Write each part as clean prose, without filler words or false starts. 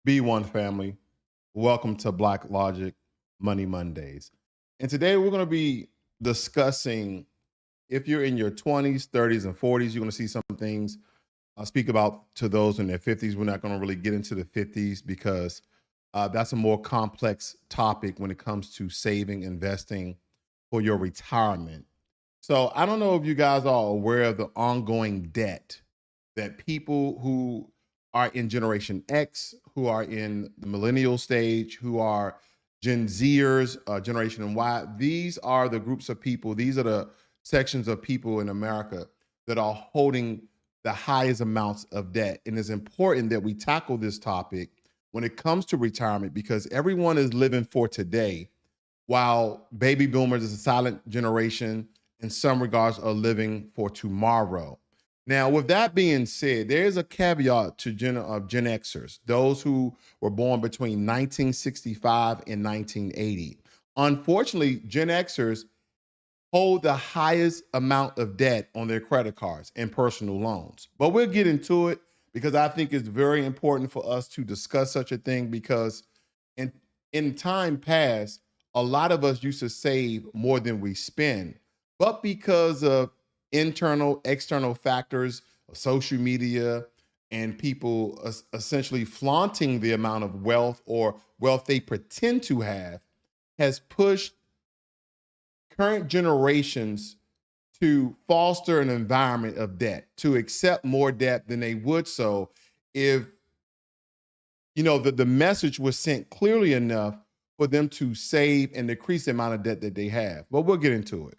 B1 family, welcome to Black Logic Money Mondays. And today we're going to be discussing if you're in your 20s, 30s, and 40s, you're going to see some things. I'll speak about to those in their 50s. We're not going to really get into the 50s because that's a more complex topic when it comes to saving, investing for your retirement. So I don't know if you guys are aware of the ongoing debt that people who are in Generation X, who are in the millennial stage, who are Gen Zers, Generation Y, these are the groups of people, these are the sections of people in America that are holding the highest amounts of debt. And it's important that we tackle this topic when it comes to retirement because everyone is living for today, while baby boomers is a silent generation in some regards are living for tomorrow. Now, with that being said, there is a caveat to Gen Xers, those who were born between 1965 and 1980. Unfortunately, Gen Xers hold the highest amount of debt on their credit cards and personal loans. But we'll get into it because I think it's very important for us to discuss such a thing because in, in time past, a lot of us used to save more than we spend. But because of internal, external factors of social media and people essentially flaunting the amount of wealth or wealth they pretend to have, has pushed current generations to foster an environment of debt, to accept more debt than they would so if the message was sent clearly enough for them to save and decrease the amount of debt that they have. But we'll get into it.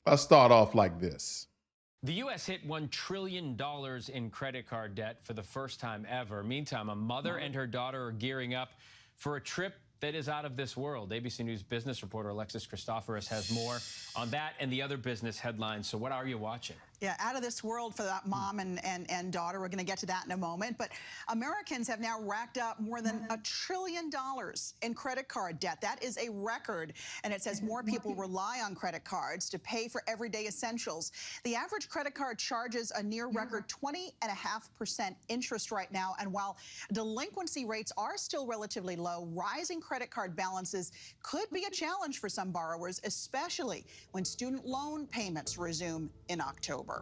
I'll start off like this. The U.S. hit $1 trillion in credit card debt for the first time ever. Meantime, a mother and her daughter are gearing up for a trip that is out of this world. ABC News business reporter Alexis Christoforous has more on that and the other business headlines. So what are you watching? Yeah, out of this world for that mom and daughter. We're going to get to that in a moment. But Americans have now racked up more than $1 trillion in credit card debt. That is a record. And it says more people rely on credit cards to pay for everyday essentials. The average credit card charges a near record 20.5% interest right now. And while delinquency rates are still relatively low, rising credit card balances could be a challenge for some borrowers, especially when student loan payments resume in October.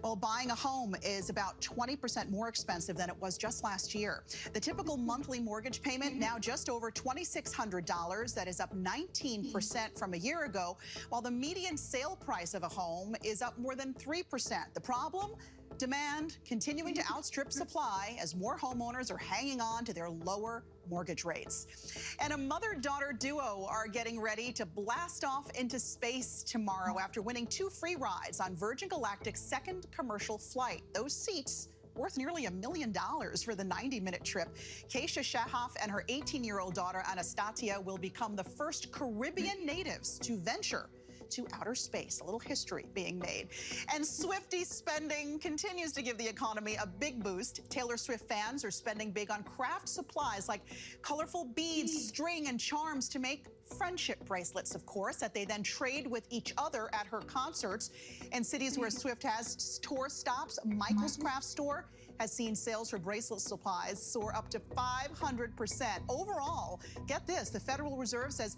Well, buying a home is about 20% more expensive than it was just last year. The typical monthly mortgage payment now just over $2,600. That is up 19% from a year ago, while the median sale price of a home is up more than 3%. The problem? Demand continuing to outstrip supply as more homeowners are hanging on to their lower mortgage rates. And a mother-daughter duo are getting ready to blast off into space tomorrow after winning 2 free rides on Virgin Galactic's second commercial flight. Those seats worth nearly $1 million for the 90-minute trip. Cashapp and her 18-year-old daughter Anastasia will become the first Caribbean natives to venture to outer space. A little history being made. And Swiftie spending continues to give the economy a big boost. Taylor Swift fans are spending big on craft supplies like colorful beads, string, and charms to make friendship bracelets, of course, that they then trade with each other at her concerts. In cities where Swift has tour stops, Michael's Craft Store has seen sales for bracelet supplies soar up to 500%. Overall, get this, the Federal Reserve says.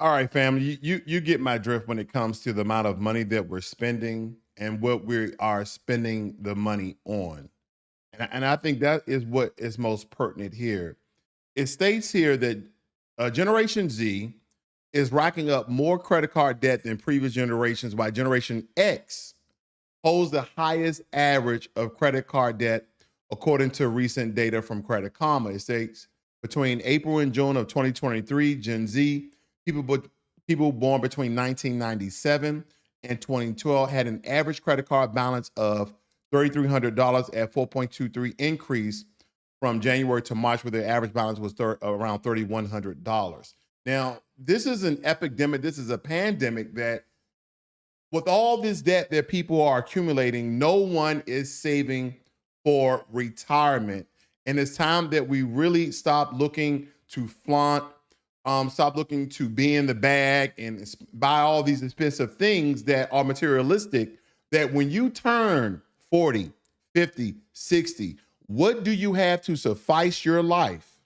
All right, family, you get my drift when it comes to the amount of money that we're spending and what we are spending the money on. And I think that is what is most pertinent here. It states here that Generation Z is racking up more credit card debt than previous generations, while Generation X holds the highest average of credit card debt, according to recent data from Credit Karma. It states between April and June of 2023, Gen Z, people born between 1997 and 2012 had an average credit card balance of $3,300 at 4.23 increase from January to March, where their average balance was around $3,100. Now, this is an epidemic. This is a pandemic that with all this debt that people are accumulating, no one is saving for retirement. And it's time that we really stop looking to flaunt Stop looking to be in the bag and buy all these expensive things that are materialistic, that when you turn 40, 50, 60, what do you have to suffice your life?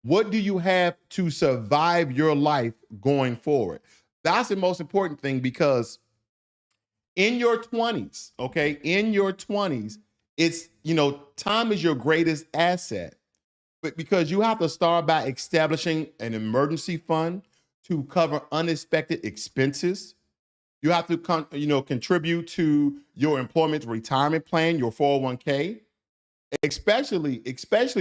What do you have to survive your life going forward? That's the most important thing, because in your 20s, okay, in your 20s, it's, time is your greatest asset. But because you have to start by establishing an emergency fund to cover unexpected expenses. You have to contribute to your employment retirement plan, your 401k, especially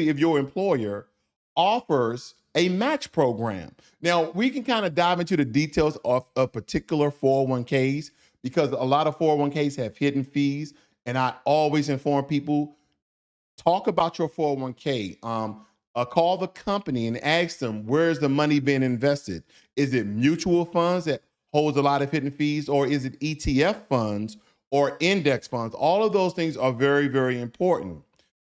if your employer offers a match program. Now, we can kind of dive into the details of particular 401ks, because a lot of 401ks have hidden fees, and I always inform people, talk about your 401k. Call the company and ask them, where's the money being invested? Is it mutual funds that holds a lot of hidden fees, or is it ETF funds or index funds? All of those things are very, very important.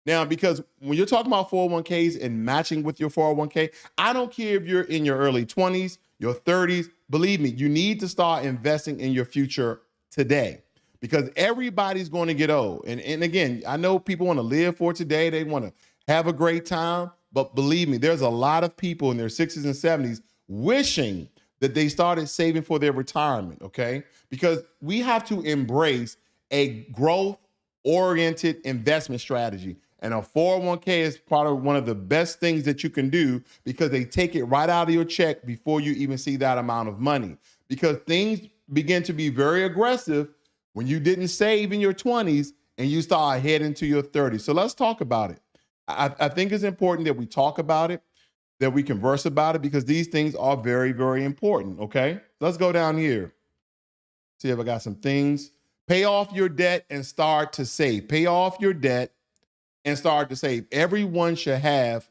Now, because when you're talking about 401ks and matching with your 401k, I don't care if you're in your early 20s, your 30s, believe me, you need to start investing in your future today, because everybody's going to get old. And again, I know people want to live for today. They want to have a great time. But believe me, there's a lot of people in their 60s and 70s wishing that they started saving for their retirement, okay? Because we have to embrace a growth-oriented investment strategy. And a 401k is part of one of the best things that you can do, because they take it right out of your check before you even see that amount of money. Because things begin to be very aggressive when you didn't save in your 20s and you start heading to your 30s. So let's talk about it. I think it's important that we talk about it, that we converse about it, because these things are very, very important, okay? Let's go down here. See if I got some things. Pay off your debt and start to save. Pay off your debt and start to save. Everyone should have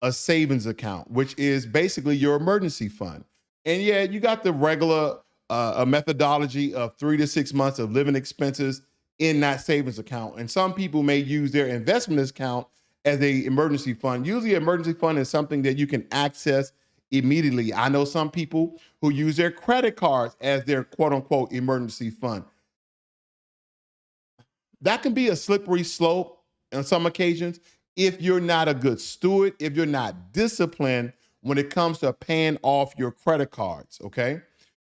a savings account, which is basically your emergency fund. And yeah, you got the regular a methodology of 3 to 6 months of living expenses in that savings account. And some people may use their investment account as a emergency fund. Usually, emergency fund is something that you can access immediately. I know some people who use their credit cards as their quote unquote emergency fund. That can be a slippery slope on some occasions if you're not a good steward, if you're not disciplined when it comes to paying off your credit cards, okay?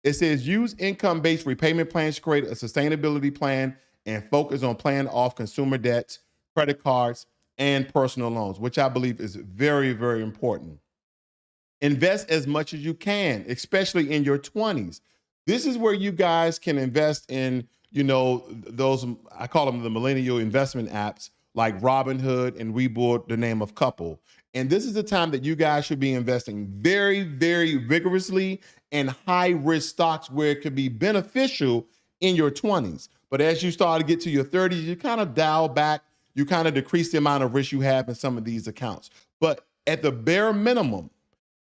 It says use income-based repayment plans to create a sustainability plan and focus on paying off consumer debts, credit cards, and personal loans, which I believe is very, very important. Invest as much as you can, especially in your 20s. This is where you guys can invest in, those, I call them the millennial investment apps like Robinhood and Webull, the name of couple. And this is the time that you guys should be investing very, very vigorously in high risk stocks where it could be beneficial in your 20s. But as you start to get to your 30s, you kind of dial back, you kind of decrease the amount of risk you have in some of these accounts. But at the bare minimum,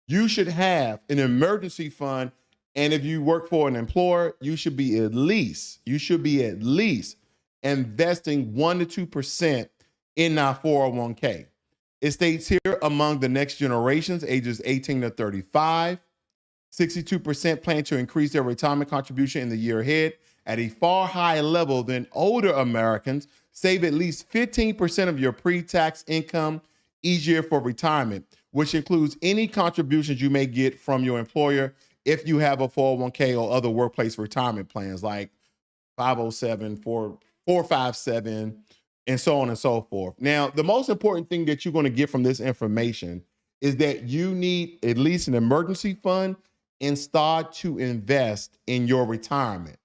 you should have an emergency fund. And if you work for an employer, you should be at least investing 1 to 2% in our 401k. It states here among the next generations, ages 18 to 35, 62% plan to increase their retirement contribution in the year ahead at a far higher level than older Americans. Save at least 15% of your pre-tax income each year for retirement, which includes any contributions you may get from your employer if you have a 401k or other workplace retirement plans like 507, 457, and so on and so forth. Now, the most important thing that you're going to get from this information is that you need at least an emergency fund and start to invest in your retirement,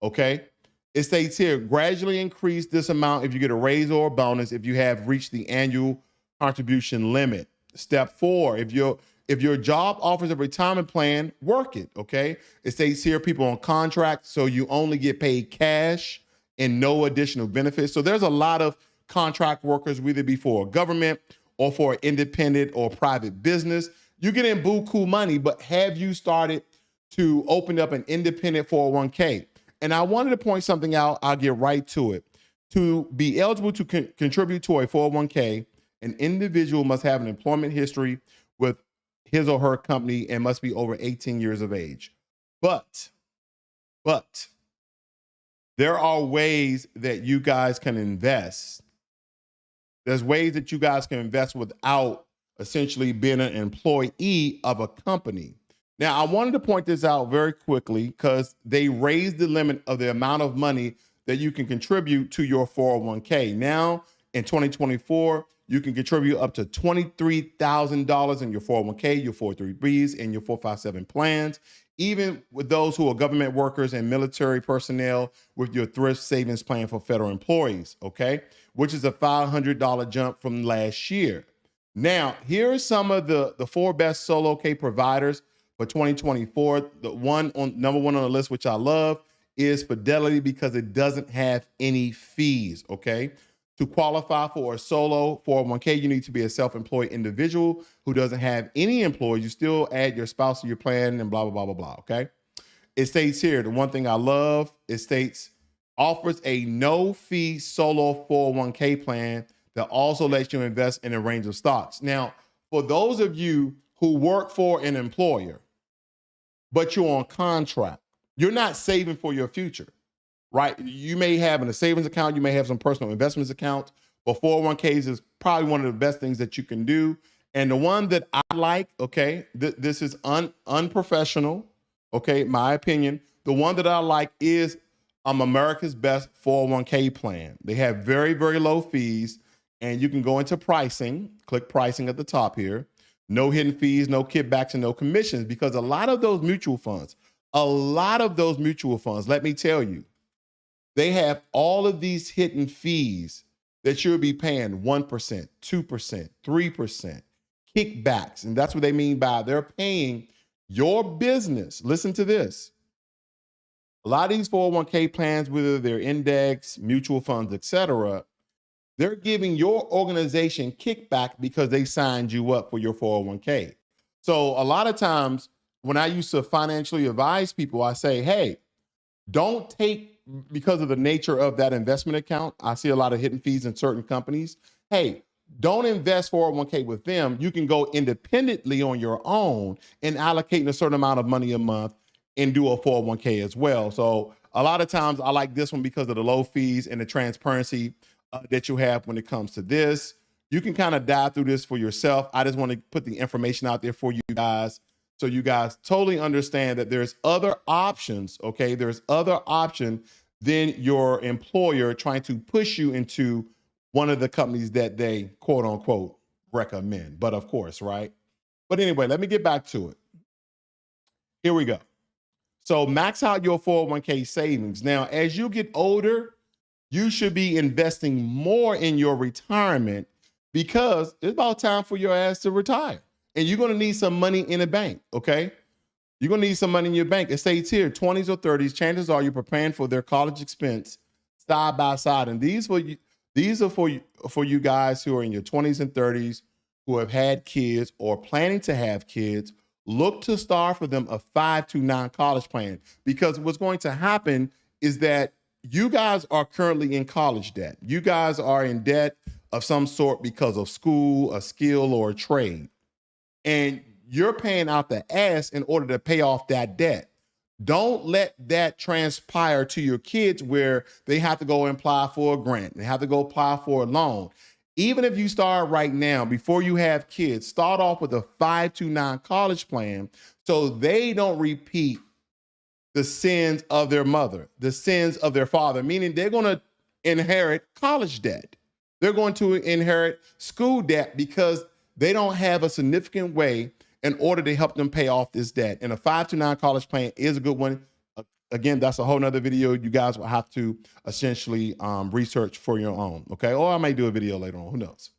okay? It states here, gradually increase this amount if you get a raise or a bonus if you have reached the annual contribution limit. Step 4, if your job offers a retirement plan, work it, okay? It states here, people on contract, so you only get paid cash and no additional benefits. So there's a lot of contract workers, whether it be for a government or for an independent or private business. You're getting buku money, but have you started to open up an independent 401k? And I wanted to point something out. I'll get right to it. To be eligible to contribute to a 401k, an individual must have an employment history with his or her company and must be over 18 years of age. But there are ways that you guys can invest. There's ways that you guys can invest without essentially being an employee of a company. Now, I wanted to point this out very quickly because they raised the limit of the amount of money that you can contribute to your 401k. Now, in 2024, you can contribute up to $23,000 in your 401k, your 403bs, and your 457 plans. Even with those who are government workers and military personnel with your thrift savings plan for federal employees, okay? Which is a $500 jump from last year. Now, here are some of the 4 best solo K providers for 2024. The number one on the list, which I love, is Fidelity because it doesn't have any fees, okay? To qualify for a solo 401k, you need to be a self-employed individual who doesn't have any employees. You still add your spouse to your plan and blah, blah, blah, blah, blah, okay? It states here, the one thing I love, it states, offers a no-fee solo 401k plan that also lets you invest in a range of stocks. Now, for those of you who work for an employer, but you're on contract, you're not saving for your future. Right? You may have in a savings account, you may have some personal investments accounts, but 401ks is probably one of the best things that you can do. And the one that I like, okay, this is unprofessional, okay, my opinion. The one that I like is America's Best 401k plan. They have very, very low fees, and you can go into pricing, click pricing at the top here. No hidden fees, no kickbacks, and no commissions, because a lot of those mutual funds, let me tell you, they have all of these hidden fees that you'll be paying 1%, 2%, 3%, kickbacks. And that's what they mean by they're paying your business. Listen to this. A lot of these 401k plans, whether they're index, mutual funds, etc., they're giving your organization kickback because they signed you up for your 401k. So a lot of times when I used to financially advise people, I say, hey, don't take, because of the nature of that investment account, I see a lot of hidden fees in certain companies. Hey, don't invest 401k with them. You can go independently on your own and allocating a certain amount of money a month and do a 401k as well. So a lot of times I like this one because of the low fees and the transparency that you have when it comes to this. You can kind of dive through this for yourself. I just want to put the information out there for you guys, so you guys totally understand that there's other options, okay? There's other option than your employer trying to push you into one of the companies that they quote unquote recommend. But of course, right? But anyway, let me get back to it. Here we go. So max out your 401k savings. Now, as you get older, you should be investing more in your retirement because it's about time for your ass to retire. And you're going to need some money in the bank, okay? You're going to need some money in your bank. It states here, 20s or 30s, chances are you're preparing for their college expense side by side. And these are for you guys who are in your 20s and 30s who have had kids or planning to have kids. Look to start for them a 529 college plan, because what's going to happen is that you guys are currently in college debt. You guys are in debt of some sort because of school, a skill, or a trade. And you're paying out the ass in order to pay off that debt. Don't let that transpire to your kids where they have to go and apply for a grant. They have to go apply for a loan. Even if you start right now, before you have kids, start off with a 529 college plan so they don't repeat the sins of their mother, the sins of their father, meaning they're going to inherit college debt. They're going to inherit school debt because they don't have a significant way in order to help them pay off this debt. And a 529 college plan is a good one. Again, that's a whole nother video you guys will have to essentially research for your own, okay? Or I may do a video later on, who knows?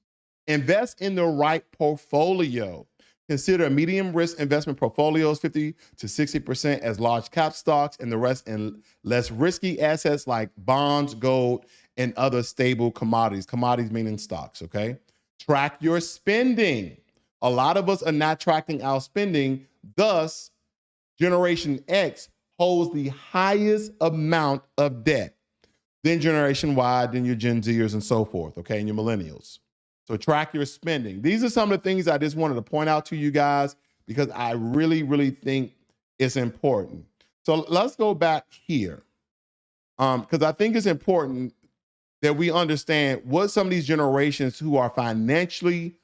Invest in the right portfolio. Consider medium risk investment portfolios, 50 to 60% as large cap stocks, and the rest in less risky assets like bonds, gold, and other stable commodities. Commodities meaning stocks, okay? Track your spending. A lot of us are not tracking our spending. Thus, Generation X holds the highest amount of debt, then Generation Y, then your Gen Zers and so forth, okay, and your millennials. So track your spending. These are some of the things I just wanted to point out to you guys because I really, really think it's important. So let's go back here, because I think it's important that we understand what some of these generations who are financially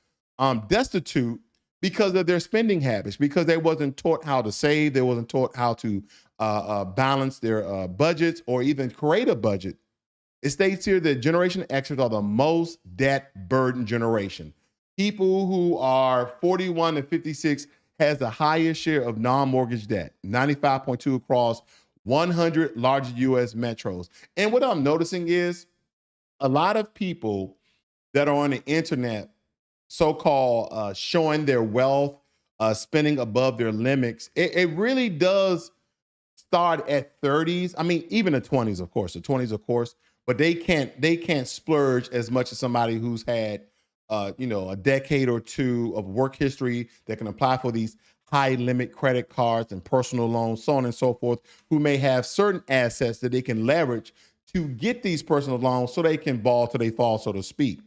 destitute because of their spending habits, because they wasn't taught how to save, they wasn't taught how to balance their budgets or even create a budget. It states here that Generation Xers are the most debt burdened generation. People who are 41 to 56 has the highest share of non-mortgage debt, 95.2 across 100 largest U.S. metros. And what I'm noticing is a lot of people that are on the internet, so-called showing their wealth, spending above their limits, it really does start at 30s. I mean, even the 20s, of course, but they can't splurge as much as somebody who's had a decade or two of work history that can apply for these high limit credit cards and personal loans, so on and so forth, who may have certain assets that they can leverage to get these personal loans so they can ball till they fall, so to speak.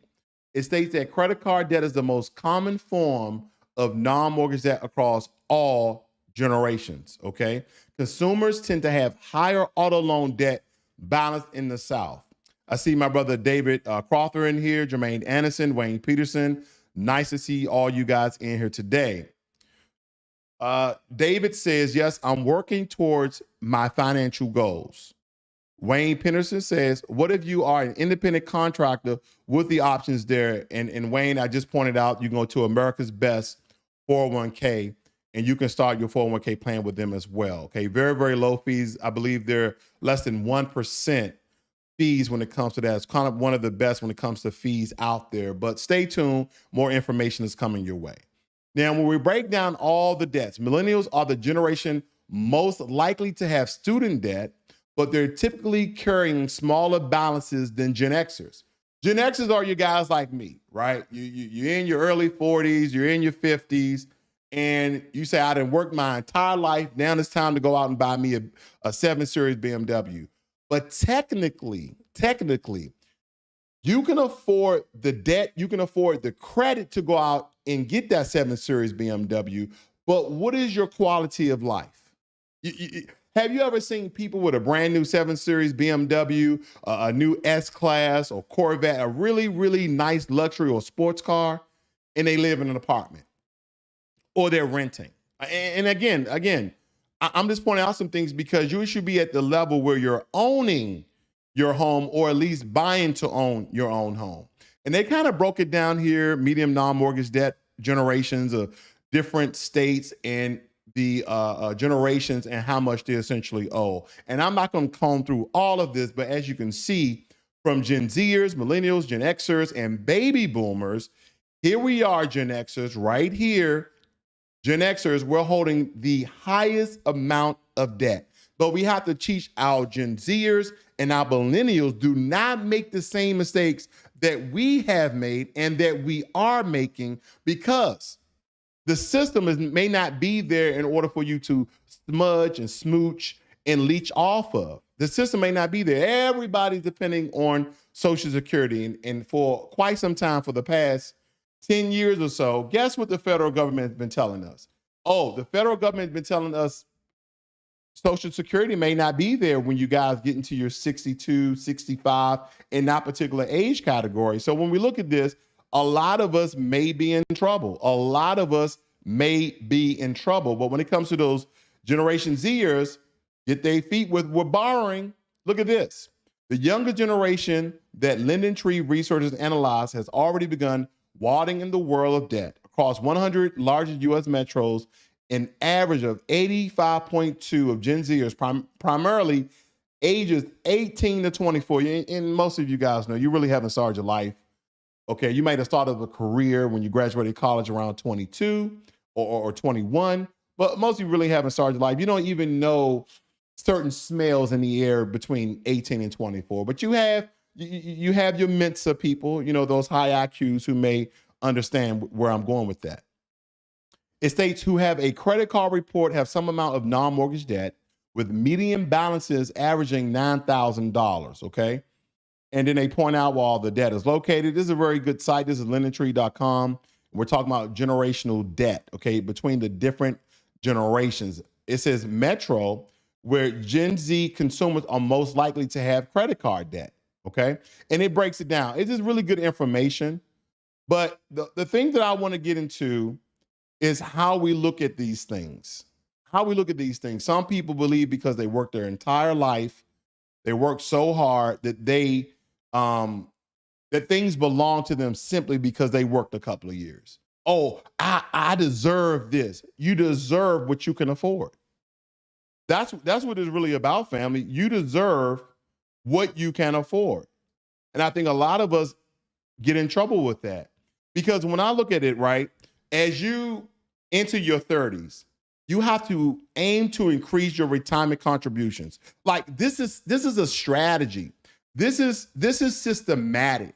It states that credit card debt is the most common form of non-mortgage debt across all generations, okay? Consumers tend to have higher auto loan debt balance in the South. I see my brother David Crawford in here, Jermaine Anderson, Wayne Peterson. Nice to see all you guys in here today. David says, yes, I'm working towards my financial goals. Wayne Peterson says, what if you are an independent contractor with the options there? And Wayne, I just pointed out, you can go to America's Best 401k and you can start your 401k plan with them as well. Okay, very, very low fees. I believe they're less than 1% fees when it comes to that. It's kind of one of the best when it comes to fees out there. But stay tuned, more information is coming your way. Now, when we break down all the debts, millennials are the generation most likely to have student debt, but they're typically carrying smaller balances than Gen Xers. Gen Xers are you guys like me, right? You're in your early 40s, you're in your 50s, and you say, I didn't work my entire life. Now it's time to go out and buy me a 7 Series BMW. But technically, you can afford the debt, you can afford the credit to go out and get that 7 Series BMW, but what is your quality of life? Have you ever seen people with a brand new 7 Series BMW, a new S-Class or Corvette, a really, really nice luxury or sports car, and they live in an apartment or they're renting? And again, I'm just pointing out some things because you should be at the level where you're owning your home or at least buying to own your own home. And they kind of broke it down here, medium non-mortgage debt generations of different states and the generations and how much they essentially owe. And I'm not going to comb through all of this, but as you can see from Gen Zers, millennials, Gen Xers, and baby boomers, here we are, Gen Xers, right here. Gen Xers, we're holding the highest amount of debt. But we have to teach our Gen Zers and our millennials do not make the same mistakes that we have made and that we are making, because the system may not be there in order for you to smudge and smooch and leech off of. The system may not be there. Everybody's depending on Social Security. And for quite some time, for the past 10 years or so, guess what the federal government has been telling us? Oh, the federal government has been telling us Social Security may not be there when you guys get into your 62, 65 in that particular age category. So when we look at this, a lot of us may be in trouble. A lot of us may be in trouble. But when it comes to those Generation Zers, get their feet with borrowing. Look at this. The younger generation that LendingTree researchers analyzed has already begun wading in the world of debt. Across 100 largest U.S. metros, an average of 85.2 of Gen Zers, primarily ages 18 to 24. And most of you guys know you really haven't started your life. Okay, you might have started a career when you graduated college around 22 or 21, but most of you really haven't started your life. You don't even know certain smells in the air between 18 and 24, but you have your Mensa people, those high IQs who may understand where I'm going with that. It states who have a credit card report have some amount of non-mortgage debt with median balances averaging $9,000, okay? And then they point out where all the debt is located. This is a very good site. This is LendingTree.com. We're talking about generational debt, okay, between the different generations. It says Metro, where Gen Z consumers are most likely to have credit card debt, okay? And it breaks it down. It's just really good information. But the thing that I want to get into is how we look at these things. How we look at these things. Some people believe because they work their entire life, they work so hard that things belong to them simply because they worked a couple of years. Oh, I deserve this. You deserve what you can afford. That's what it's really about, family. You deserve what you can afford. And I think a lot of us get in trouble with that. Because when I look at it, right, as you enter your 30s, you have to aim to increase your retirement contributions. Like this is a strategy. This is systematic.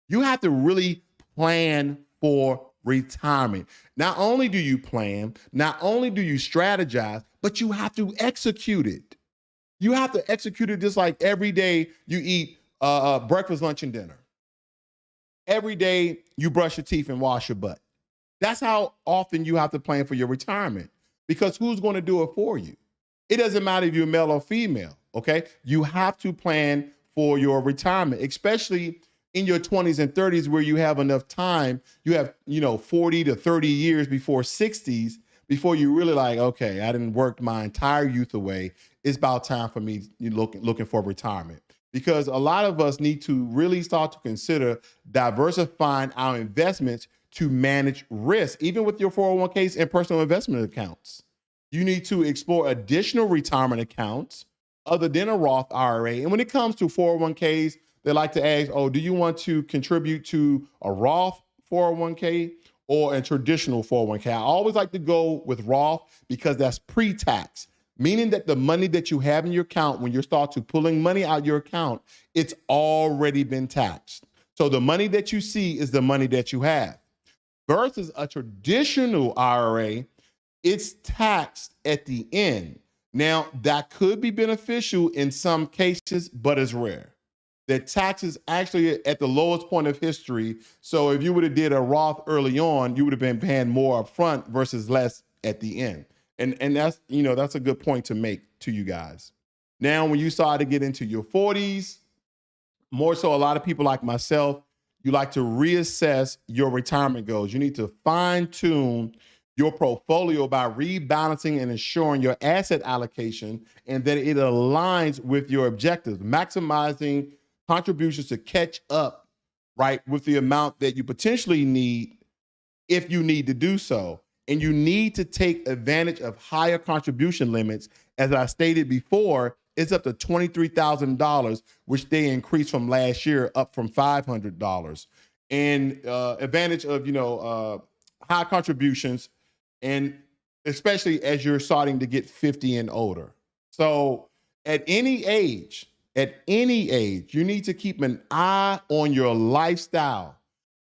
You have to really plan for retirement. Not only do you plan, not only do you strategize, but you have to execute it. You have to execute it just like every day you eat breakfast, lunch, and dinner. Every day you brush your teeth and wash your butt. That's how often you have to plan for your retirement, because who's going to do it for you? It doesn't matter if you're male or female, okay? You have to plan for your retirement, especially in your 20s and 30s where you have enough time. You have, 40 to 30 years before 60s before you really like, okay, I didn't work my entire youth away. It's about time for me looking for retirement. Because a lot of us need to really start to consider diversifying our investments to manage risk, even with your 401ks and personal investment accounts. You need to explore additional retirement accounts other than a Roth IRA. And when it comes to 401ks, they like to ask, do you want to contribute to a Roth 401k or a traditional 401k? I always like to go with Roth because that's pre-tax, meaning that the money that you have in your account, when you start to pulling money out your account, it's already been taxed. So the money that you see is the money that you have. Versus a traditional IRA, it's taxed at the end. Now, that could be beneficial in some cases, but it's rare. The tax is actually at the lowest point of history. So if you would have did a Roth early on, you would have been paying more up front versus less at the end. And that's a good point to make to you guys. Now, when you start to get into your 40s, more so a lot of people like myself, you like to reassess your retirement goals. You need to fine tune your portfolio by rebalancing and ensuring your asset allocation and that it aligns with your objectives, maximizing contributions to catch up, right, with the amount that you potentially need if you need to do so. And you need to take advantage of higher contribution limits. As I stated before, it's up to $23,000, which they increased from last year, up from $500. And advantage of, high contributions, and especially as you're starting to get 50 and older. So at any age, you need to keep an eye on your lifestyle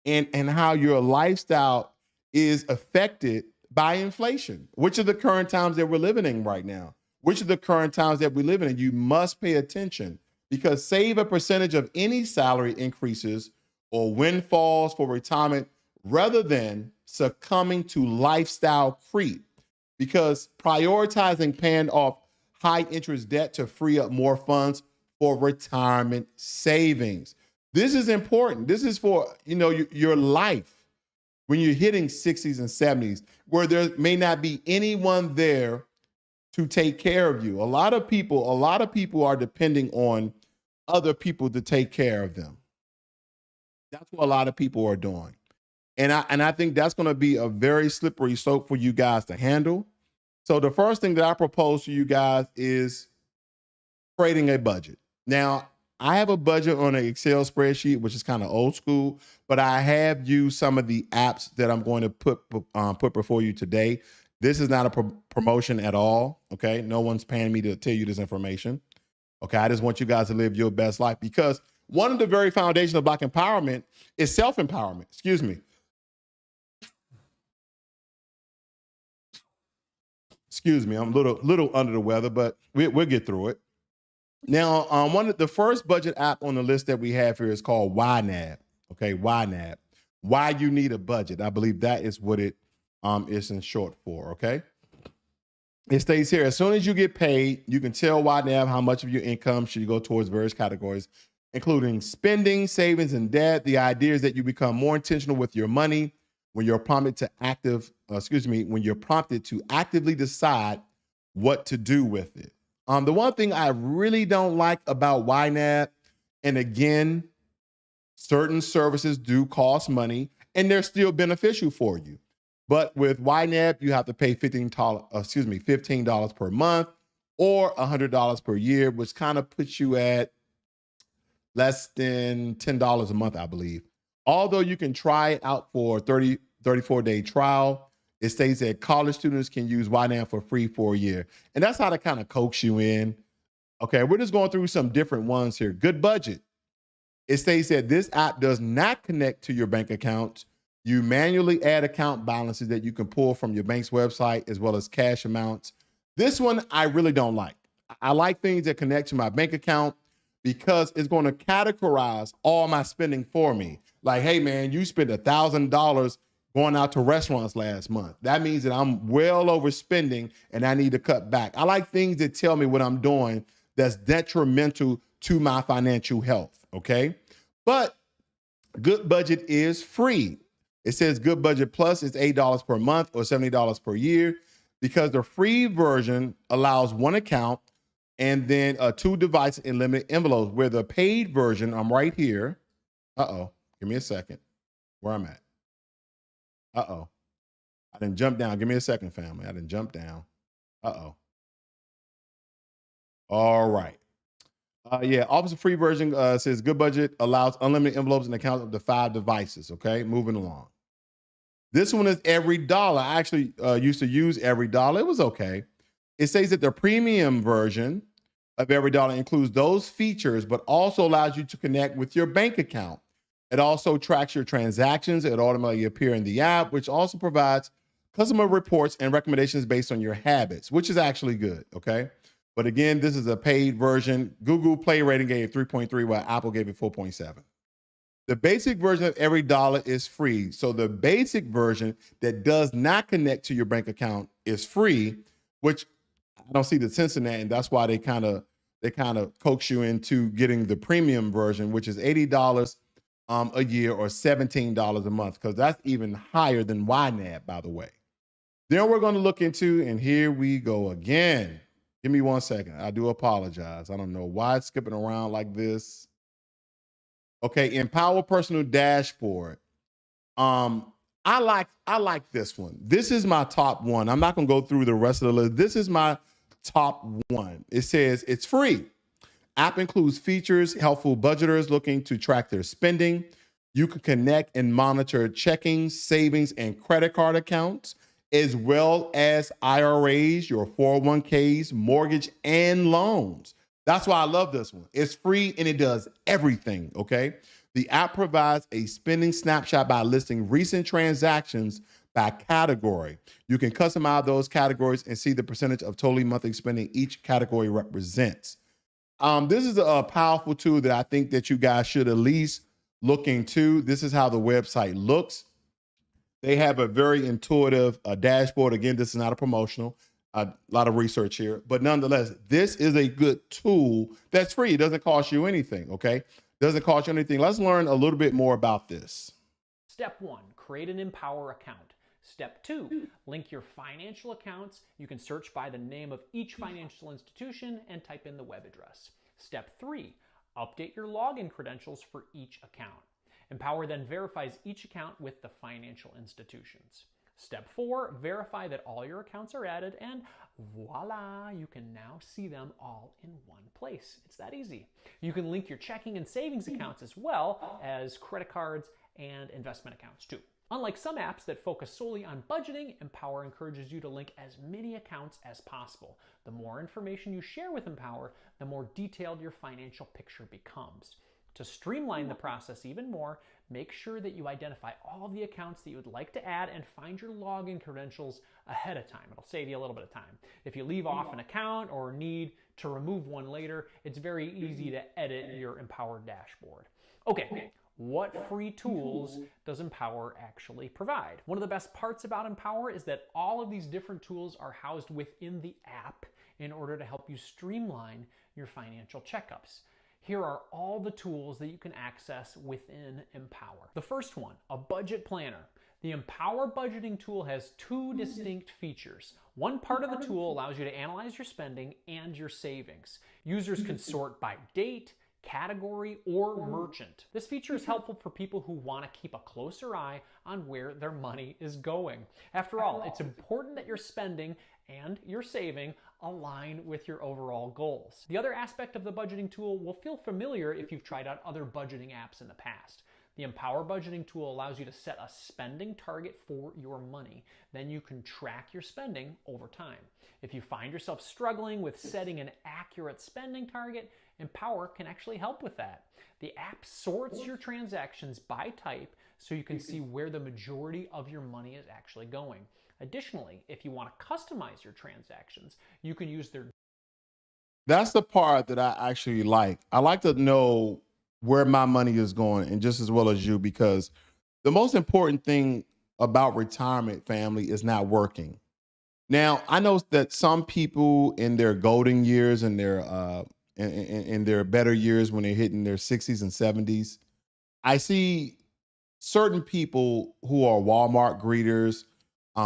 and how your lifestyle is affected by inflation, which are the current times that we're living in right now, which are the current times that we live in. You must pay attention, because save a percentage of any salary increases or windfalls for retirement rather than succumbing to lifestyle creep, because prioritizing paying off high interest debt to free up more funds for retirement savings. This is important. This is for, your life when you're hitting 60s and 70s, where there may not be anyone there to take care of you. A lot of people are depending on other people to take care of them. That's what a lot of people are doing. And I think that's going to be a very slippery slope for you guys to handle. So the first thing that I propose to you guys is creating a budget. Now, I have a budget on an Excel spreadsheet, which is kind of old school, but I have used some of the apps that I'm going to put before you today. This is not a promotion at all, okay? No one's paying me to tell you this information, okay? I just want you guys to live your best life, because one of the very foundations of Black empowerment is self-empowerment. Excuse me. I'm a little under the weather, but we'll get through it. Now, the first budget app on the list that we have here is called YNAB. Okay, YNAB. why you need a budget. I believe that is what it is in short for, okay? It states here, as soon as you get paid, you can tell YNAB how much of your income should go towards various categories, including spending, savings, and debt. The idea is that you become more intentional with your money when you're prompted to actively decide what to do with it. The one thing I really don't like about YNAB, and again, certain services do cost money and they're still beneficial for you. But with YNAB, you have to pay $15 per month or $100 per year, which kind of puts you at less than $10 a month, I believe. Although you can try it out for a 34-day trial, it states that college students can use YNAB for free for a year. And that's how to kind of coax you in. Okay, we're just going through some different ones here. Good Budget. It states that this app does not connect to your bank account. You manually add account balances that you can pull from your bank's website as well as cash amounts. This one I really don't like. I like things that connect to my bank account because it's going to categorize all my spending for me. Like, hey man, you spent $1,000 going out to restaurants last month. That means that I'm well overspending and I need to cut back. I like things that tell me what I'm doing that's detrimental to my financial health, okay? But Good Budget is free. It says Good Budget Plus is $8 per month or $70 per year because the free version allows one account and then 2 devices in limited envelopes, where the paid version, I'm right here. Give me a second. Where I'm at. I didn't jump down. Give me a second, family. I didn't jump down. All right. Officer free version says Good Budget allows unlimited envelopes and accounts up to 5 devices. Okay, moving along. This one is $every. I actually used to use $every. It was okay. It says that the premium version of $every includes those features, but also allows you to connect with your bank account. It also tracks your transactions. It automatically appears in the app, which also provides customer reports and recommendations based on your habits, which is actually good. Okay. But again, this is a paid version. Google Play rating gave 3.3, while Apple gave it 4.7. The basic version of $every is free. So the basic version that does not connect to your bank account is free, which I don't see the sense in that. And that's why they kind of coax you into getting the premium version, which is $80 a year or $17 a month, because that's even higher than YNAB, by the way. Then we're going to look into, and here we go again. Give me 1 second. I do apologize. I don't know why it's skipping around like this. Okay, Empower Personal Dashboard. I like this one. This is my top one. I'm not going to go through the rest of the list. This is my top one. It says it's free. App includes features helpful budgeters looking to track their spending. You can connect and monitor checking, savings, and credit card accounts, as well as IRAs, your 401ks, mortgage, and loans. That's why I love this one. It's free and it does everything, okay? The app provides a spending snapshot by listing recent transactions by category. You can customize those categories and see the percentage of total monthly spending each category represents. This is a powerful tool that I think that you guys should at least look into. This is how the website looks. They have a very intuitive dashboard. Again, this is not a promotional, a lot of research here, but nonetheless, this is a good tool that's free. It doesn't cost you anything, okay? Doesn't cost you anything. Let's learn a little bit more about this. Step 1, create an Empower account. Step 2, link your financial accounts. You can search by the name of each financial institution and type in the web address. Step 3, update your login credentials for each account. Empower then verifies each account with the financial institutions. Step 4, verify that all your accounts are added, and voila, you can now see them all in one place. It's that easy. You can link your checking and savings accounts as well as credit cards and investment accounts too. Unlike some apps that focus solely on budgeting, Empower encourages you to link as many accounts as possible. The more information you share with Empower, the more detailed your financial picture becomes. To streamline the process even more, make sure that you identify all of the accounts that you would like to add and find your login credentials ahead of time. It'll save you a little bit of time. If you leave off an account or need to remove one later, it's very easy to edit your Empower dashboard. Okay, what free tools does Empower actually provide? One of the best parts about Empower is that all of these different tools are housed within the app in order to help you streamline your financial checkups. Here are all the tools that you can access within Empower. The first one, a budget planner. The Empower budgeting tool has two distinct features. One part of the tool allows you to analyze your spending and your savings. Users can sort by date, category, or merchant. This feature is helpful for people who want to keep a closer eye on where their money is going. After all, it's important that your spending and your saving align with your overall goals. The other aspect of the budgeting tool will feel familiar if you've tried out other budgeting apps in the past. The Empower budgeting tool allows you to set a spending target for your money. Then you can track your spending over time. If you find yourself struggling with setting an accurate spending target, Empower can actually help with that. The app sorts your transactions by type so you can see where the majority of your money is actually going. Additionally, if you want to customize your transactions, you can use their... That's the part that I actually like. I like to know where my money is going, and just as well as you, because the most important thing about retirement, family, is not working. Now, I know that some people in their golden years and in their better years, when they're hitting their 60s and 70s, I see certain people who are Walmart greeters,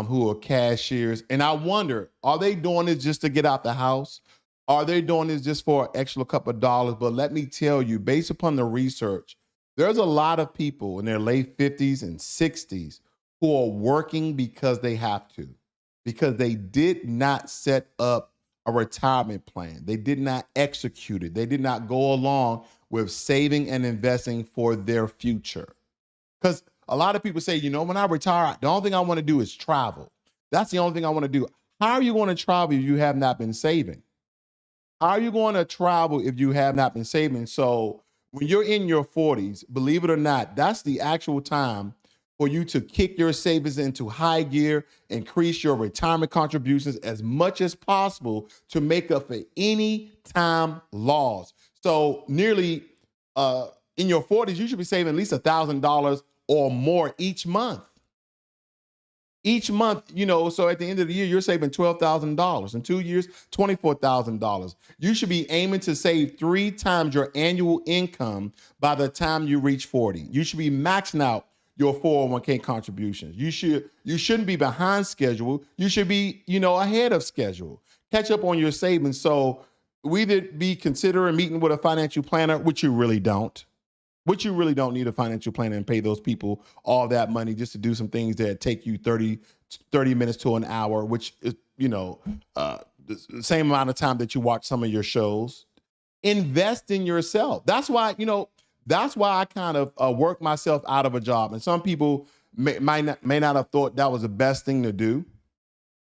who are cashiers, and I wonder, are they doing this just to get out the house? Are they doing this just for an extra couple of dollars? But let me tell you, based upon the research, there's a lot of people in their late 50s and 60s who are working because they have to, because they did not set up a retirement plan. They did not execute it. They did not go along with saving and investing for their future. Because a lot of people say, when I retire, the only thing I want to do is travel. That's the only thing I want to do. How are you going to travel if you have not been saving? How are you going to travel if you have not been saving? So when you're in your 40s, believe it or not, that's the actual time for you to kick your savings into high gear, increase your retirement contributions as much as possible to make up for any time loss. So nearly in your 40s, you should be saving at least $1,000 or more each month. Each month, so at the end of the year, you're saving $12,000. In 2 years, $24,000. You should be aiming to save 3 times your annual income by the time you reach 40. You should be maxing out your 401k contributions. You shouldn't be behind schedule. You should be, ahead of schedule. Catch up on your savings. So we either be considering meeting with a financial planner, which you really don't. You really don't need a financial planner and pay those people all that money just to do some things that take you 30 minutes to an hour, which is, the same amount of time that you watch some of your shows. Invest in yourself. That's why I kind of work myself out of a job. And some people may not have thought that was the best thing to do.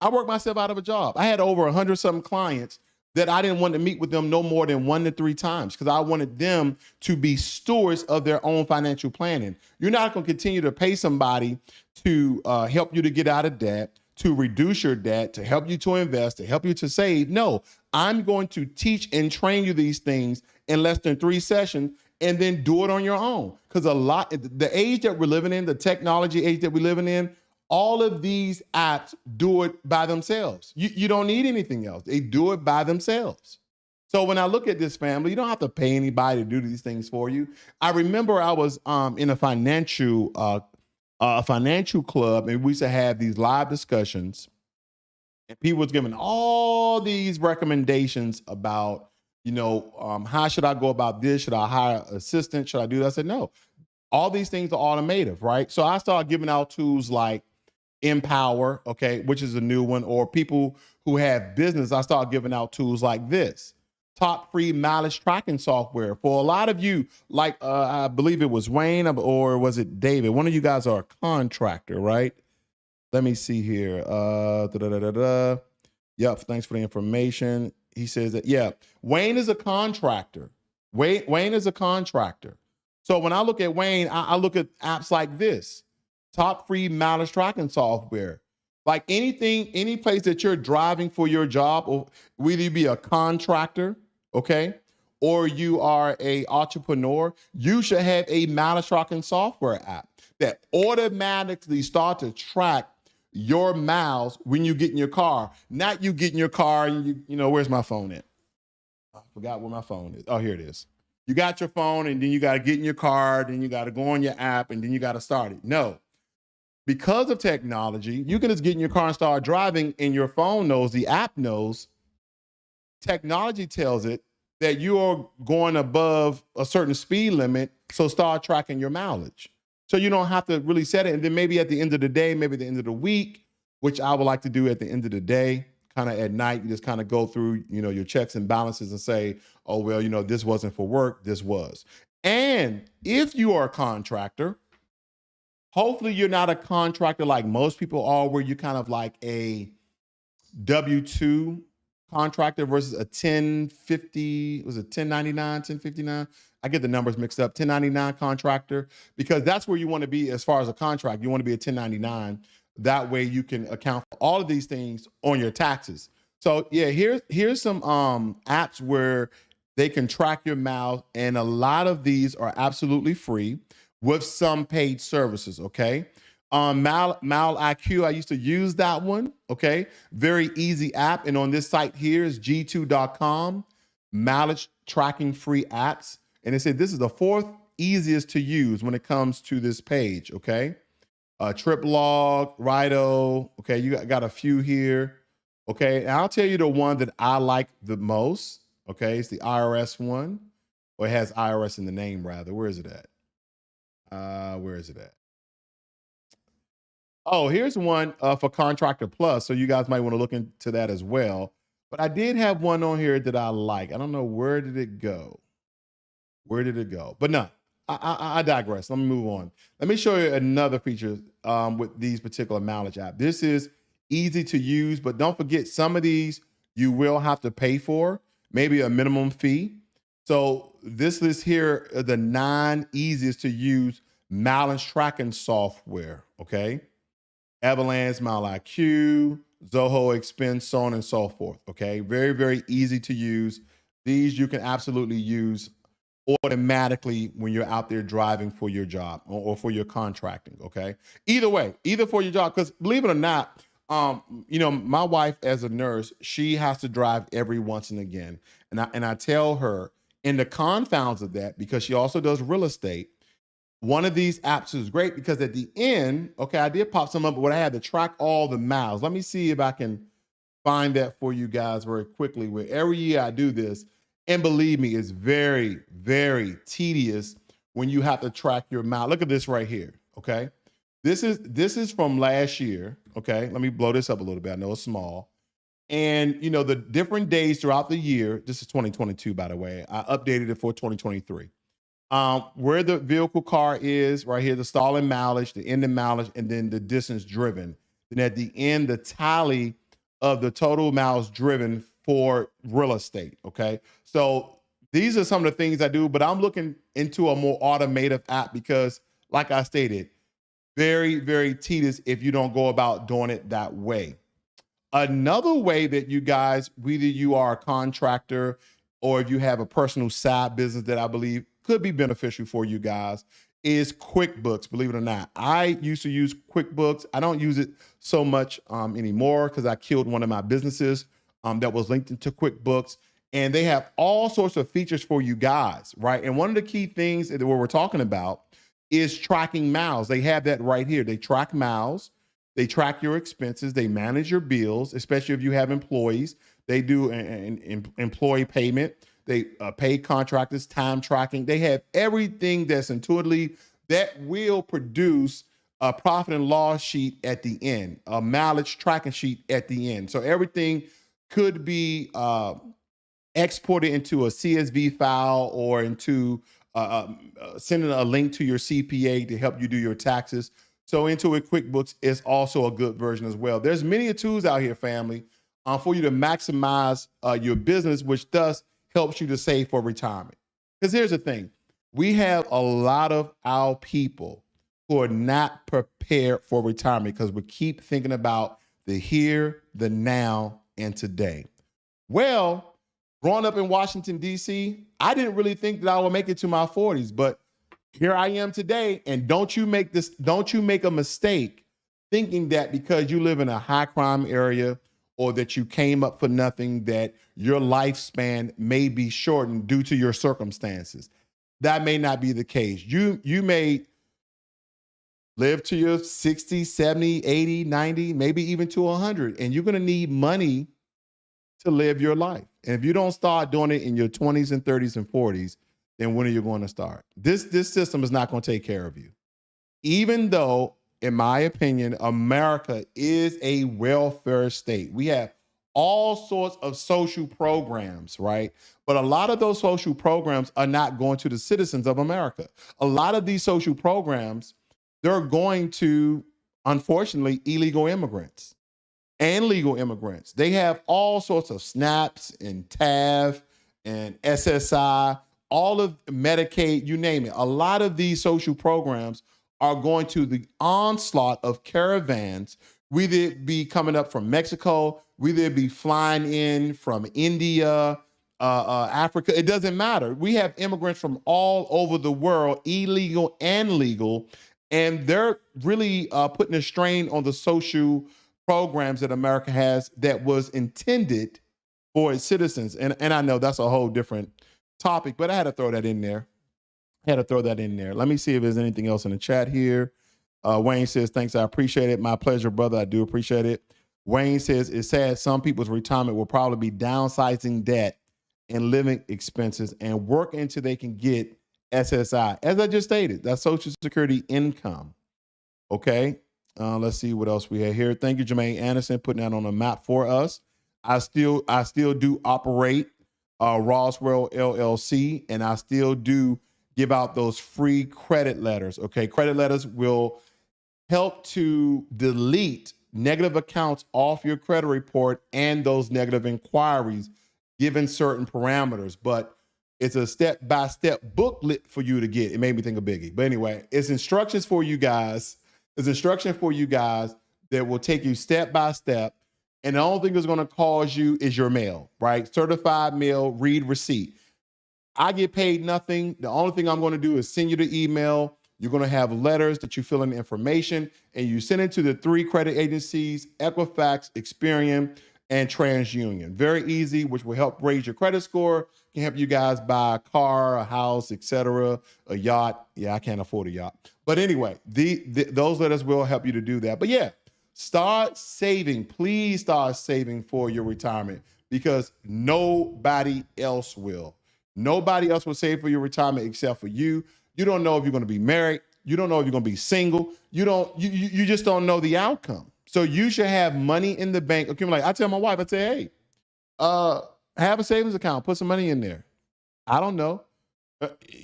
I worked myself out of a job. I had over 100-something clients that I didn't want to meet with them no more than 1 to 3 times because I wanted them to be stewards of their own financial planning. You're not going to continue to pay somebody to help you to get out of debt, to reduce your debt, to help you to invest, to help you to save. No, I'm going to teach and train you these things in less than 3 sessions and then do it on your own. Because the age that we're living in, the technology age that we're living in, all of these apps do it by themselves. You don't need anything else. They do it by themselves. So when I look at this, family, you don't have to pay anybody to do these things for you. I remember I was in a financial club, and we used to have these live discussions, and people was giving all these recommendations about, how should I go about this? Should I hire an assistant? Should I do that? I said, no, all these things are automated, right? So I started giving out tools like Empower, okay, which is a new one, or people who have business, I start giving out tools like this. Top free mileage tracking software. For a lot of you, like I believe it was Wayne or was it David? One of you guys are a contractor, right? Let me see here. Yep, thanks for the information. He says that, yeah, Wayne is a contractor. Wayne is a contractor. So when I look at Wayne, I look at apps like this. Top free mileage tracking software. Like any place that you're driving for your job, or whether you be a contractor, okay, or you are a entrepreneur, you should have a mileage tracking software app that automatically start to track your miles when you get in your car. Not you get in your car and you know, where's my phone at? I forgot where my phone is. Oh, here it is. You got your phone and then you got to get in your car, then you got to go on your app and then you got to start it. No, because of technology, you can just get in your car and start driving and your phone knows, the app knows, technology tells it that you are going above a certain speed limit, so start tracking your mileage. So you don't have to really set it. And then maybe at the end of the day, maybe at the end of the week, which I would like to do at the end of the day, kind of at night, you just kind of go through, you know, your checks and balances and say, oh, well, you know, this wasn't for work, this was. And if you are a contractor, hopefully you're not a contractor like most people are, where you're kind of like a W-2 contractor versus a 1050, was it 1099, 1059? I get the numbers mixed up, 1099 contractor, because that's where you want to be as far as a contract. You want to be a 1099. That way you can account for all of these things on your taxes. So yeah, here's some apps where they can track your miles, and a lot of these are absolutely free with some paid services, okay? Mile IQ, I used to use that one, okay? Very easy app. And on this site here is g2.com, mileage tracking free apps. And they said this is the 4th easiest to use when it comes to this page, okay? Trip log, Rido, okay? You got a few here, okay? And I'll tell you the one that I like the most, okay? It's the IRS one, or it has IRS in the name rather. Where is it at? Where is it at? Oh, here's one for Contractor Plus. So you guys might want to look into that as well. But I did have one on here that I like. I don't know, where did it go? Where did it go? But no, I digress. Let me move on. Let me show you another feature with these particular mileage apps. This is easy to use, but don't forget, some of these you will have to pay for, maybe a minimum fee. So this list here are the 9 easiest to use mileage tracking software, okay? Avalanche, Mile IQ, Zoho Expense, so on and so forth, okay? Very, very easy to use. These you can absolutely use automatically when you're out there driving for your job or for your contracting, okay? Either way, either for your job, because believe it or not, you know, my wife as a nurse, she has to drive every once and again. And I tell her, in the confounds of that, because she also does real estate, one of these apps is great because at the end, okay, I did pop some up, but I had to track all the miles. Let me see if I can find that for you guys very quickly. Where every year I do this, and believe me, it's very, very tedious when you have to track your mile. Look at this right here, okay? This is from last year, okay? Let me blow this up a little bit. I know it's small. And, you know, the different days throughout the year, this is 2022, by the way. I updated it for 2023. Where the vehicle car is, right here, the stalling mileage, the ending mileage, and then the distance driven. Then at the end, the tally of the total miles driven for real estate, okay? So these are some of the things I do, but I'm looking into a more automated app because, like I stated, very, very tedious if you don't go about doing it that way. Another way that you guys, whether you are a contractor or if you have a personal side business that I believe could be beneficial for you guys, is QuickBooks, believe it or not. I used to use QuickBooks. I don't use it so much anymore because I killed one of my businesses that was linked into QuickBooks. And they have all sorts of features for you guys, right? And one of the key things that we're talking about is tracking miles. They have that right here. They track miles. They track your expenses. They manage your bills, especially if you have employees. They do an employee payment. They pay contractors, time tracking. They have everything that's intuitively that will produce a profit and loss sheet at the end, a mileage tracking sheet at the end. So everything could be exported into a CSV file or into sending a link to your CPA to help you do your taxes. So Intuit QuickBooks is also a good version as well. There's many tools out here, family, for you to maximize your business, which thus helps you to save for retirement. Because here's the thing. We have a lot of our people who are not prepared for retirement because we keep thinking about the here, the now, and today. Well, Growing up in Washington, D.C., I didn't really think that I would make it to my 40s, but here I am today. And don't you make a mistake thinking that because you live in a high crime area or that you came up for nothing, that your lifespan may be shortened due to your circumstances. That may not be the case. You may live to your 60, 70, 80, 90, maybe even to 100, and you're going to need money to live your life. And if you don't start doing it in your 20s and 30s and 40s, then when are you going to start? This system is not going to take care of you. Even though, in my opinion, America is a welfare state. We have all sorts of social programs, right? But a lot of those social programs are not going to the citizens of America. A lot of these social programs, they're going to, unfortunately, illegal immigrants and legal immigrants. They have all sorts of SNAPs and TAF and SSI, all of Medicaid, you name it. A lot of these social programs are going to the onslaught of caravans, whether it be coming up from Mexico, whether it be flying in from India, Africa. It doesn't matter. We have immigrants from all over the world, illegal and legal, and they're really putting a strain on the social programs that America has that was intended for its citizens. And I know that's a whole different topic, but I had to throw that in there. Let me see if there's anything else in the chat here. Wayne says, thanks, I appreciate it. My pleasure, brother. I do appreciate it. Wayne says, it's sad some people's retirement will probably be downsizing debt and living expenses and work until they can get SSI. As I just stated, that's Social Security income. Okay. Let's see what else we have here. Thank you, Jermaine Anderson, putting that on the map for us. I still do operate Roswell LLC, and I still do give out those free credit letters. Okay, credit letters will help to delete negative accounts off your credit report and those negative inquiries, given certain parameters. But it's a step-by-step booklet for you to get. It made me think of Biggie. But anyway, it's instructions for you guys. It's instruction for you guys that will take you step by step. And the only thing that's going to cause you is your mail, right? Certified mail, read receipt. I get paid nothing. The only thing I'm going to do is send you the email. You're going to have letters that you fill in information, and you send it to the 3 credit agencies, Equifax, Experian, and TransUnion. Very easy, which will help raise your credit score, can help you guys buy a car, a house, etc., a yacht. Yeah, I can't afford a yacht. But anyway, those letters will help you to do that. But yeah, start saving. Please start saving for your retirement, because nobody else will. Nobody else will save for your retirement except for you. You don't know if you're going to be married. You don't know if you're going to be single. You just don't know the outcome. So you should have money in the bank accumulate. I tell my wife, I say, hey, have a savings account, put some money in there. I don't know.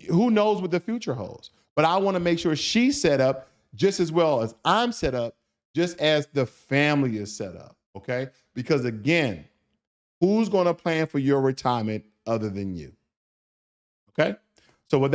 Who knows what the future holds? But I want to make sure she's set up just as well as I'm set up, just as the family is set up. Okay? Because again, who's going to plan for your retirement other than you? Okay? So with that,